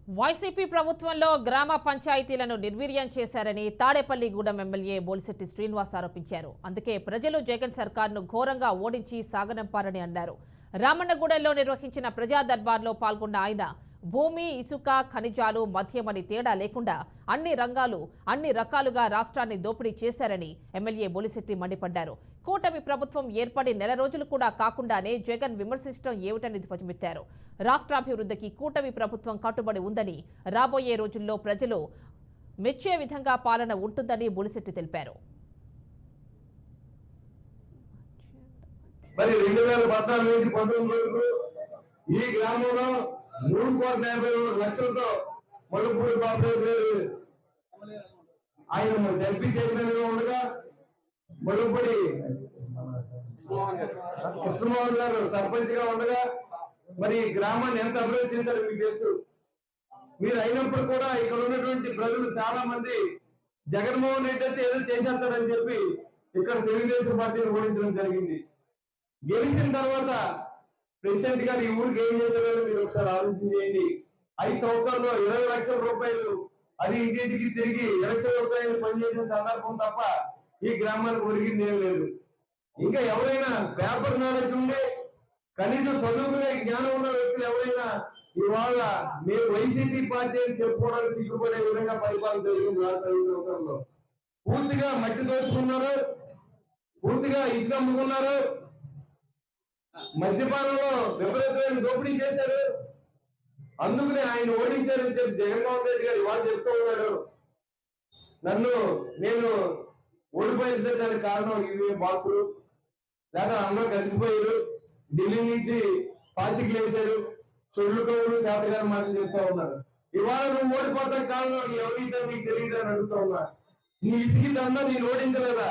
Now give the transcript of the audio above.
YCP ప్రభుత్వంలో గ్రామ పంచాయతీలను నిర్వీర్యం చేశారని తాడేపల్లిగూడెం ఎమ్మెల్యే బోలిశెట్టి శ్రీనివాస్ ఆరోపించారు. అందుకే ప్రజలు జగన్ సర్కార్ను ఘోరంగా ఓడించి సాగనంపారని అన్నారు. రామన్నగూడెంలో నిర్వహించిన ప్రజా దర్బార్లో పాల్గొన్న ఆయన భూమి, ఇసుక, ఖనిజాలు, మద్యమని తేడా లేకుండా అన్ని రకాలుగా రాష్ట్రాన్ని దోపిడీ చేశారని ఎమ్మెల్యే బోలిశెట్టి మండిపడ్డారు. కూటమి ప్రభుత్వం ఏర్పడి నెల రోజులు కూడా కాకుండానే జగన్ విమర్శించడం ఏమిటని ధ్వజమెత్తారు. రాష్ట్రాభివృద్ధికి కూటమి ప్రభుత్వం కట్టుబడి ఉందని, రాబోయే రోజుల్లో ప్రజలు మెచ్చే విధంగా పాలన ఉంటుందని బోలిశెట్టి తెలిపారు. మరి 2014 నుంచి 19 వరకు ఈ గ్రామంలో 3,50,00,000తో మల్లుపూడి బాబు ఆయన ఎంపీ చైర్మన్ గా ఉండగా మల్లుపూడి కృష్ణమోహన్ గారు సర్పంచ్ గా ఉండగా మరి గ్రామాన్ని ఎంత అభివృద్ధి చేశారో మీకు తెలుసు. మీరు అయినప్పుడు కూడా ఇక్కడ ఉన్నటువంటి ప్రజలు చాలా మంది జగన్మోహన్ రెడ్డి అయితే ఏదో చేసేస్తారని చెప్పి ఇక్కడ తెలుగుదేశం పార్టీని ఓడించడం జరిగింది. గెలిచిన తర్వాత ప్రెసిడెంట్ గారు ఈ ఊరికి ఏం చేశారో మీరు ఒకసారి ఆలోచన చేయండి. 5 సంవత్సరాల్లో 20 లక్షల రూపాయలు అది ఇంటింటికి తిరిగి 20 లక్షల రూపాయలు పనిచేసిన సందర్భం తప్ప ఈ గ్రామానికి ఒరిగింది ఏం లేదు. ఇంకా ఎవరైనా పేపర్ నాలెడ్జ్ ఉండే కనీసం చదువుకునే జ్ఞానం ఉన్న వ్యక్తులు ఎవరైనా ఇవాళ మేము వైసీపీ పార్టీ అని చెప్పుకోవడానికి సిగ్గుపడే విధంగా పరిపాలన జరిగింది. 5 సంవత్సరంలో పూర్తిగా మట్టి దోచుకున్నారు, పూర్తిగా ఇసుక అమ్ముకున్నారు, మద్యపానంలో విపరీతమైన దోపిడీ చేశారు. అందుకనే ఆయన ఓడించారని చెప్పి జగన్మోహన్ రెడ్డి గారు ఇవాళ చెప్తూ ఉన్నాడు. నేను ఓడిపోయింది దానికి కారణం ఇవి బాసులు లేదా అందరూ కలిసిపోయారు, ఢిల్లీ నుంచి పాచికలు వేశారు, సొల్లు కవులు చేతగాని మాటలు చెప్తా ఉన్నారు. ఇవాళ నువ్వు ఓడిపోతానికి కారణం ఎవరైతే మీకు తెలియదు అని అడుగుతా ఉన్నా. నీ ఇసుకి దందా నేను ఓడించలేదా?